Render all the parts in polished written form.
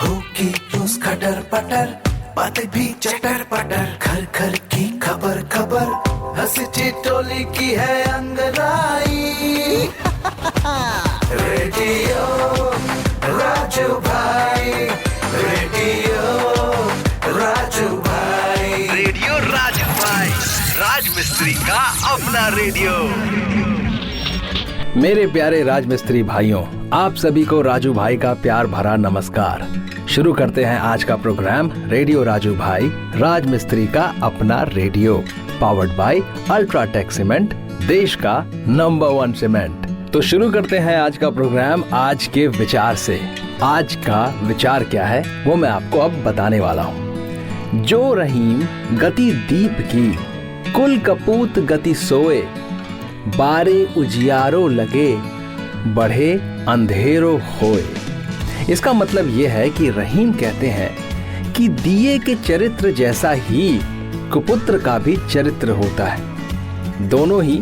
होगी रोज खटर पटर, बातें भी चटर पटर, घर घर की खबर खबर, हंसी ठिठोली की है अंगड़ाई। रेडियो राजू भाई, रेडियो राजू भाई, रेडियो राजू भाई, राज मिस्त्री का अपना रेडियो। मेरे प्यारे राजमिस्त्री भाइयों, आप सभी को राजू भाई का प्यार भरा नमस्कार। शुरू करते हैं आज का प्रोग्राम रेडियो राजू भाई, राजमिस्त्री का अपना radio, powered by UltraTech cement, देश का नंबर 1 सीमेंट। तो शुरू करते हैं आज का प्रोग्राम आज के विचार से। आज का विचार क्या है वो मैं आपको अब बताने वाला हूँ। जो रहीम गति दीप की, कुल कपूत गति सोए, बारे उजियारो लगे, बढ़े अंधेरो होए। इसका मतलब यह है कि रहीम कहते हैं कि दिए के चरित्र जैसा ही कुपुत्र का भी चरित्र होता है। दोनों ही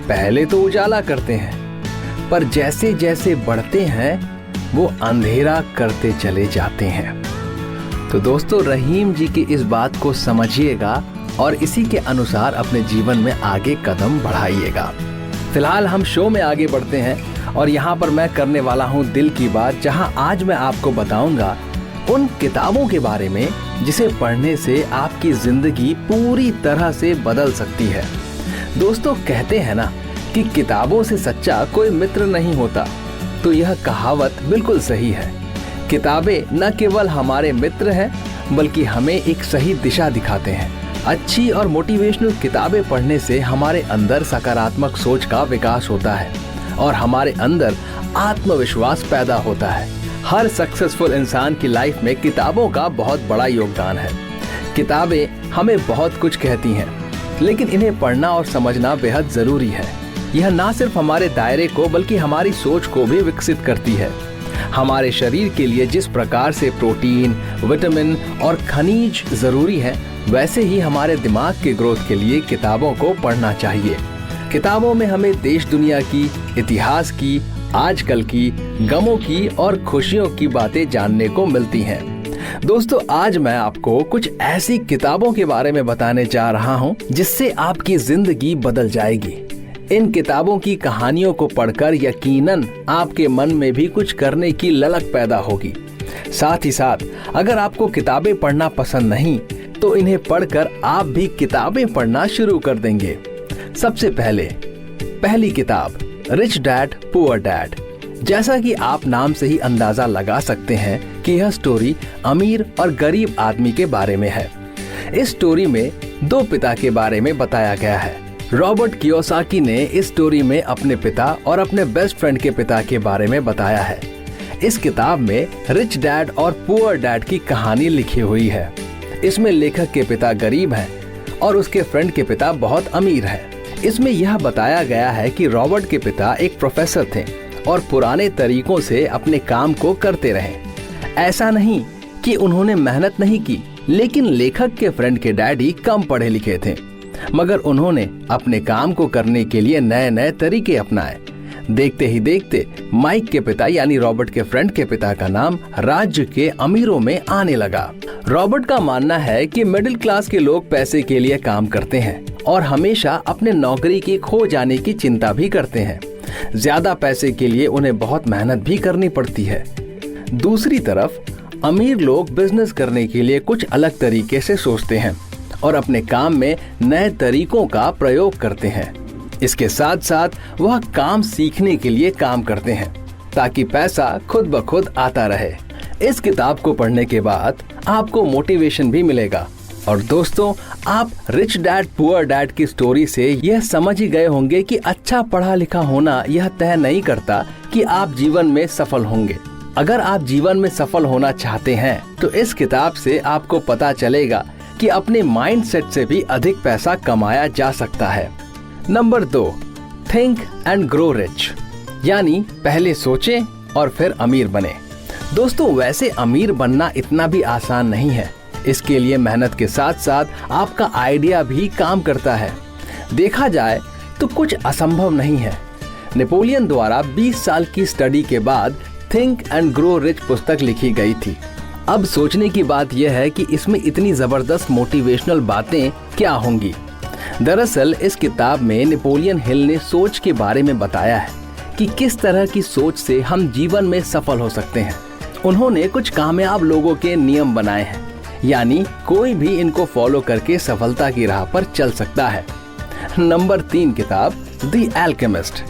पहले तो उजाला करते हैं, पर जैसे जैसे बढ़ते हैं वो अंधेरा करते चले जाते हैं। तो दोस्तों, रहीम जी की इस बात को समझिएगा और इसी के अनुसार अपने जीवन में आगे कदम बढ़ाइएगा। फिलहाल हम शो में आगे बढ़ते हैं और यहाँ पर मैं करने वाला हूँ दिल की बात, जहाँ आज मैं आपको बताऊंगा उन किताबों के बारे में जिसे पढ़ने से आपकी जिंदगी पूरी तरह से बदल सकती है। दोस्तों, कहते हैं ना कि किताबों से सच्चा कोई मित्र नहीं होता, तो यह कहावत बिल्कुल सही है। किताबें न केवल हमारे मित्र हैं, बल्कि हमें एक सही दिशा दिखाते हैं। अच्छी और मोटिवेशनल किताबें पढ़ने से हमारे अंदर सकारात्मक सोच का विकास होता है और हमारे अंदर आत्मविश्वास पैदा होता है। हर सक्सेसफुल इंसान की लाइफ में किताबों का बहुत बड़ा योगदान है। किताबें हमें बहुत कुछ कहती हैं, लेकिन इन्हें पढ़ना और समझना बेहद जरूरी है। यह ना सिर्फ हमारे दायरे को बल्कि हमारी सोच को भी विकसित करती है। हमारे शरीर के लिए जिस प्रकार से प्रोटीन, विटामिन और खनिज जरूरी है, वैसे ही हमारे दिमाग के ग्रोथ के लिए किताबों को पढ़ना चाहिए। किताबों में हमें देश दुनिया की, इतिहास की, आजकल की, गमों की और खुशियों की बातें जानने को मिलती हैं। दोस्तों, आज मैं आपको कुछ ऐसी किताबों के बारे में बताने जा रहा हूं जिससे आपकी जिंदगी बदल जाएगी। इन किताबों की कहानियों को पढ़कर यकीनन आपके मन में भी कुछ करने की ललक पैदा होगी। साथ ही साथ अगर आपको किताबें पढ़ना पसंद नहीं, तो इन्हें पढ़कर आप भी किताबें पढ़ना शुरू कर देंगे। सबसे पहली किताब, रिच डैड पुअर डैड। जैसा कि आप नाम से ही अंदाजा लगा सकते हैं कि यह स्टोरी अमीर और गरीब आदमी के बारे में है। इस स्टोरी में दो पिता के बारे में बताया गया है। रॉबर्ट कियोसाकी ने इस स्टोरी में अपने पिता और अपने बेस्ट फ्रेंड के पिता के बारे में बताया है। इस किताब में रिच डैड और पुअर डैड की कहानी लिखी हुई है। इसमें लेखक के पिता गरीब हैं और उसके फ्रेंड के पिता बहुत अमीर हैं। इसमें यह बताया गया है कि रॉबर्ट के पिता एक प्रोफेसर थे और पुराने तरीकों से अपने काम को करते रहे। ऐसा नहीं कि उन्होंने मेहनत नहीं की, लेकिन लेखक के फ्रेंड के डैडी कम पढ़े लिखे थे, मगर उन्होंने अपने काम को करने के लिए नए नए तरीके अपनाए। देखते ही देखते माइक के पिता यानी रॉबर्ट के फ्रेंड के पिता का नाम राज्य के अमीरों में आने लगा। रॉबर्ट का मानना है कि मिडिल क्लास के लोग पैसे के लिए काम करते हैं और हमेशा अपने नौकरी की खो जाने की चिंता भी करते हैं। ज्यादा पैसे के लिए उन्हें बहुत मेहनत भी करनी पड़ती है। दूसरी तरफ अमीर लोग बिजनेस करने के लिए कुछ अलग तरीके से सोचते हैं और अपने काम में नए तरीकों का प्रयोग करते हैं। इसके साथ साथ वह काम सीखने के लिए काम करते हैं ताकि पैसा खुद ब खुद आता रहे। इस किताब को पढ़ने के बाद आपको मोटिवेशन भी मिलेगा। और दोस्तों, आप रिच डैड पुअर डैड की स्टोरी से यह समझ ही गए होंगे कि अच्छा पढ़ा लिखा होना यह तय नहीं करता कि आप जीवन में सफल होंगे। अगर आप जीवन में सफल होना चाहते हैं तो इस किताब से आपको पता चलेगा कि अपने माइंडसेट से भी अधिक पैसा कमाया जा सकता है। Number 2, think and grow rich, यानी पहले सोचें और फिर अमीर बने। दोस्तों, वैसे अमीर बनना इतना भी आसान नहीं है। इसके लिए मेहनत के साथ साथ आपका आइडिया भी काम करता है। देखा जाए तो कुछ असंभव नहीं है। नेपोलियन द्वारा 20 साल की स्टडी के बाद थिंक एंड ग्रो रिच पुस्तक लिखी गई थी अब सोचने की बात यह है कि इसमें इतनी जबरदस्त मोटिवेशनल बातें क्या होंगी। दरअसल इस किताब में नेपोलियन हिल ने सोच के बारे में बताया है कि किस तरह की सोच से हम जीवन में सफल हो सकते हैं। उन्होंने कुछ कामयाब लोगों के नियम बनाए हैं, यानी कोई भी इनको फॉलो करके सफलता की राह पर चल सकता है। नंबर 3 किताब द एल्केमिस्ट।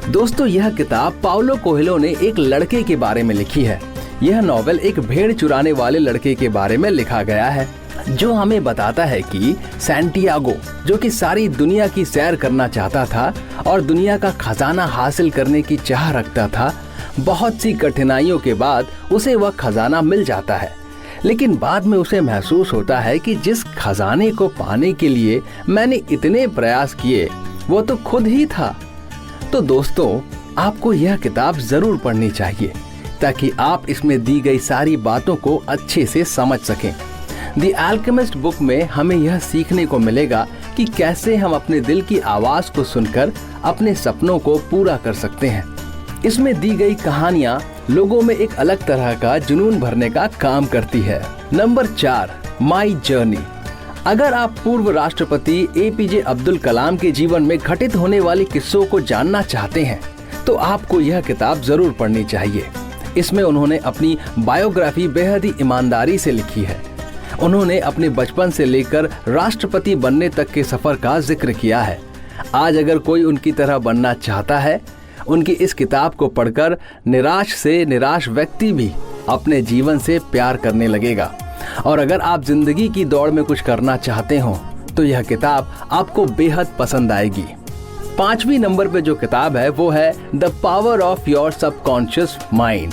दोस्तों, यह किताब पाउलो कोएल्हो ने एक लड़के के बारे में लिखी है। यह नॉवेल एक भेड़ चुराने वाले लड़के के बारे में लिखा गया है, जो हमें बताता है कि सैंटियागो, जो कि सारी दुनिया की सैर करना चाहता था और दुनिया का खजाना हासिल करने की चाह रखता था, बहुत सी कठिनाइयों के बाद उसे वह खजाना मिल जाता है। लेकिन बाद में उसे महसूस होता है कि जिस खजाने को पाने के लिए मैंने इतने प्रयास किए, वो तो खुद ही था। तो दोस्तों, आपको यह किताब जरूर पढ़नी चाहिए ताकि आप इसमें दी गई सारी बातों को अच्छे से समझ सकें। द एल्केमिस्ट बुक में हमें यह सीखने को मिलेगा कि कैसे हम अपने दिल की आवाज को सुनकर अपने सपनों को पूरा कर सकते हैं। इसमें दी गई कहानियां लोगों में एक अलग तरह का जुनून भरने का काम करती है। Number 4 my journey. अगर आप पूर्व राष्ट्रपति एपीजे अब्दुल कलाम के जीवन में घटित होने वाले किस्सों को जानना चाहते हैं तो आपको यह किताब जरूर पढ़नी चाहिए। इसमें उन्होंने अपनी बायोग्राफी बेहद ही ईमानदारी से लिखी है। उन्होंने अपने बचपन से लेकर राष्ट्रपति बनने तक के सफर का जिक्र किया है। आज अगर कोई उनकी तरह बनना चाहता है, उनकी इस किताब को पढ़कर निराश से निराश व्यक्ति भी अपने जीवन से प्यार करने लगेगा। और अगर आप जिंदगी की दौड़ में कुछ करना चाहते हो तो यह किताब आपको बेहद पसंद आएगी। 5वें नंबर पे जो किताब है वो है the power of your subconscious mind.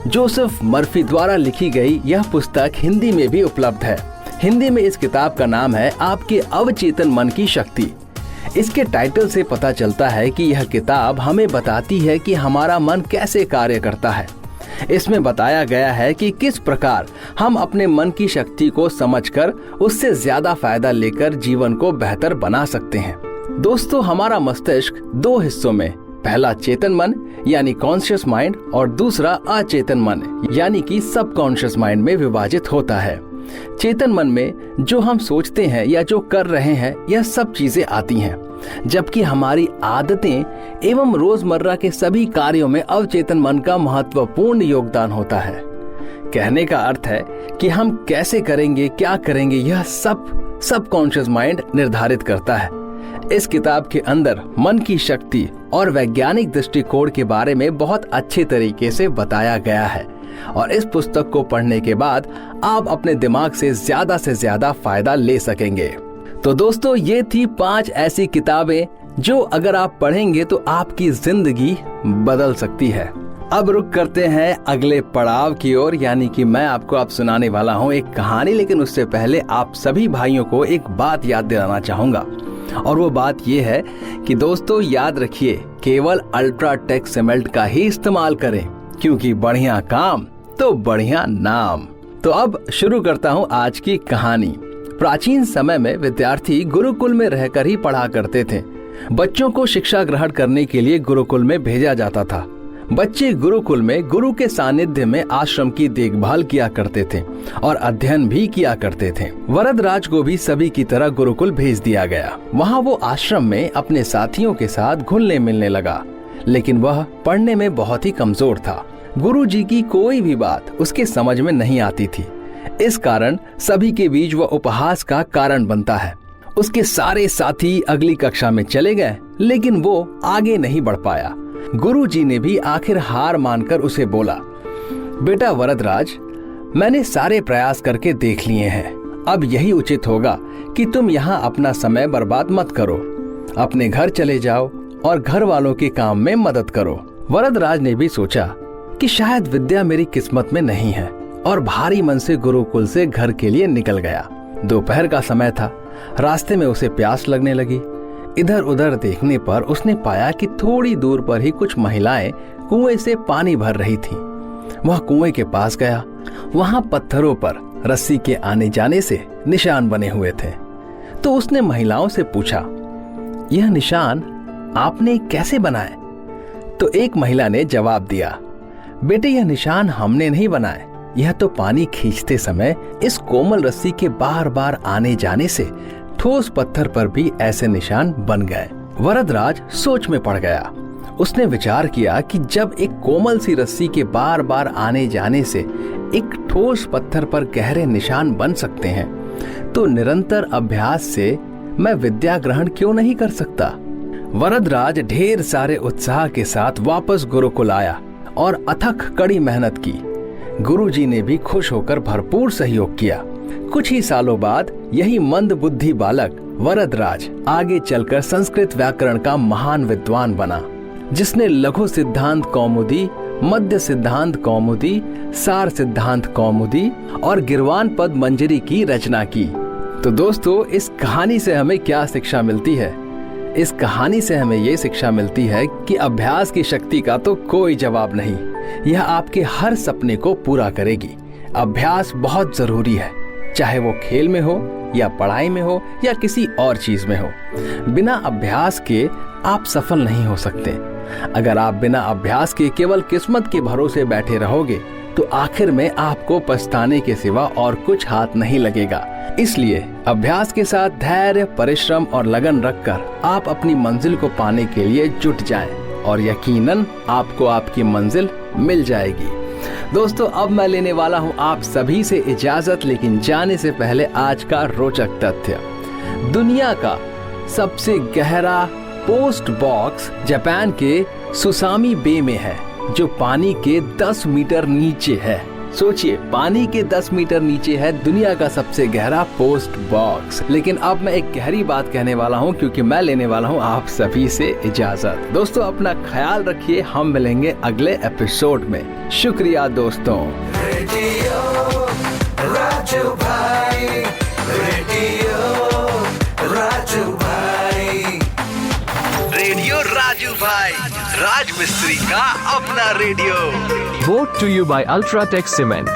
Joseph Murphy द्वारा लिखी गई यह पुस्तक हिंदी में भी उपलब्ध है। हिंदी में इस किताब का नाम है आपके अवचेतन मन की शक्ति। इसके टाइटल से पता चलता है कि यह किताब हमें बताती है कि हमारा मन कैसे कार्य करता है। इसमें बताया गया है कि किस प्रकार हम अपने मन की शक्ति को समझकर उससे ज्यादा फायदा लेकर जीवन को बेहतर बना सकते हैं। दोस्तों, हमारा मस्तिष्क 2 हिस्सों में, पहला चेतन मन यानी कॉन्शियस माइंड और दूसरा अचेतन मन यानी कि सबकॉन्शियस माइंड में विभाजित होता है। चेतन मन में जो हम सोचते हैं या जो कर रहे हैं, यह सब चीजें आती हैं, जबकि हमारी आदतें एवं रोजमर्रा के सभी कार्यों में अवचेतन मन का महत्वपूर्ण योगदान होता है। कहने का अर्थ है कि हम कैसे करेंगे, क्या करेंगे, यह सब सबकॉन्शियस माइंड निर्धारित करता है। इस किताब के अंदर मन की शक्ति और वैज्ञानिक दृष्टिकोण के बारे में बहुत अच्छे तरीके से बताया गया है और इस पुस्तक को पढ़ने के बाद आप अपने दिमाग से ज्यादा फायदा ले सकेंगे। तो दोस्तों, ये थी 5 ऐसी किताबें जो अगर आप पढ़ेंगे तो आपकी जिंदगी बदल सकती है। अब रुक करते हैं अगले पड़ाव की ओर, यानी कि मैं आपको अब सुनाने वाला हूँ एक कहानी। लेकिन उससे पहले आप सभी भाइयों को एक बात याद दिलाना चाहूंगा, और वो बात ये है कि दोस्तों याद रखिए, केवल अल्ट्राटेक सीमेंट का ही इस्तेमाल करें, क्योंकि बढ़िया काम तो बढ़िया नाम। तो अब शुरू करता हूँ आज की कहानी। प्राचीन समय में विद्यार्थी गुरुकुल में रहकर ही पढ़ा करते थे। बच्चों को शिक्षा ग्रहण करने के लिए गुरुकुल में भेजा जाता था। बच्चे गुरुकुल में गुरु के सानिध्य में आश्रम की देखभाल किया करते थे और अध्ययन भी किया करते थे। वरदराज को भी सभी की तरह गुरुकुल भेज दिया गया। वहाँ वो आश्रम में अपने साथियों के साथ घुलने मिलने लगा, लेकिन वह पढ़ने में बहुत ही कमजोर था। गुरु जी की कोई भी बात उसके समझ में नहीं आती थी। इस कारण सभी के बीच वह उपहास का कारण बनता है। उसके सारे साथी अगली कक्षा में चले गए, लेकिन वो आगे नहीं बढ़ पाया। गुरु जी ने भी आखिर हार मानकर उसे बोला, बेटा वरदराज, मैंने सारे प्रयास करके देख लिए हैं। अब यही उचित होगा कि तुम यहाँ अपना समय बर्बाद मत करो। अपने घर चले जाओ और घर वालों के काम में मदद करो। वरदराज ने भी सोचा कि शायद विद्या मेरी किस्मत में नहीं है, और भारी मन से गुरुकुल से घर के लिए निकल गया। दोपहर का समय था। रास्ते में उसे प्यास लगने लगी। इधर उधर देखने पर उसने पाया कि थोड़ी दूर पर ही कुछ महिलाएं कुएं से पानी भर रही थीं। वह कुएं के पास गया। वहां पत्थरों पर रस्सी के आने जाने से निशान बने हुए थे। तो उसने महिलाओं से पूछा, यह निशान आपने कैसे बनाए? तो एक महिला ने जवाब दिया, बेटे, यह निशान हमने नहीं बनाए, यह तो पानी खींचते समय इस कोमल रस्सी के बार बार आने जाने से ठोस पत्थर पर भी ऐसे निशान बन गए। वरदराज सोच में पड़ गया। उसने विचार किया कि जब एक कोमल सी रस्सी के बार बार आने जाने से एक ठोस पत्थर पर गहरे निशान बन सकते हैं, तो निरंतर अभ्यास से मैं विद्या ग्रहण क्यों नहीं कर सकता। वरदराज ढेर सारे उत्साह के साथ वापस गुरुकुल आया और अथक कड़ी मेहनत की। गुरुजी ने भी खुश होकर भरपूर सहयोग किया। कुछ ही सालों बाद यही मंद बुद्धि बालक वरदराज आगे चलकर संस्कृत व्याकरण का महान विद्वान बना, जिसने लघु सिद्धांत कौमुदी, मध्य सिद्धांत कौमुदी, सार सिद्धांत कौमुदी और गिरवान पद मंजरी की रचना की। तो दोस्तों, इस कहानी से हमें क्या शिक्षा मिलती है? इस कहानी से हमें ये शिक्षा मिलती है कि अभ्यास की शक्ति का तो कोई जवाब नहीं। यह आपके हर सपने को पूरा करेगी। अभ्यास बहुत जरूरी है, चाहे वो खेल में हो या पढ़ाई में हो या किसी और चीज में हो। बिना अभ्यास के आप सफल नहीं हो सकते। अगर आप बिना अभ्यास के केवल किस्मत के भरोसे बैठे रहोगे तो आखिर में आपको पछताने के सिवा और कुछ हाथ नहीं लगेगा। इसलिए अभ्यास के साथ धैर्य, परिश्रम और लगन रखकर आप अपनी मंजिल को पाने के लिए जुट जाएं और यकीनन आपको आपकी मंजिल मिल जाएगी। दोस्तों, अब मैं लेने वाला हूं आप सभी से इजाजत, लेकिन जाने से पहले आज का रोचक तथ्य। दुनिया का सबसे गहरा पोस्ट बॉक्स जापान के सुसामी बे में है, जो पानी के 10 मीटर नीचे है। सोचिए, पानी के 10 मीटर नीचे है दुनिया का सबसे गहरा पोस्ट बॉक्स। लेकिन अब मैं एक गहरी बात कहने वाला हूं, क्योंकि मैं लेने वाला हूं आप सभी से इजाजत। दोस्तों, अपना ख्याल रखिए। हम मिलेंगे अगले एपिसोड में। शुक्रिया दोस्तों। रेडियो राजू भाई, रेडियो राजू भाई, रेडियो राजू भाई, राज मिस्त्री का अपना radio. Brought to you by Ultratech Cement.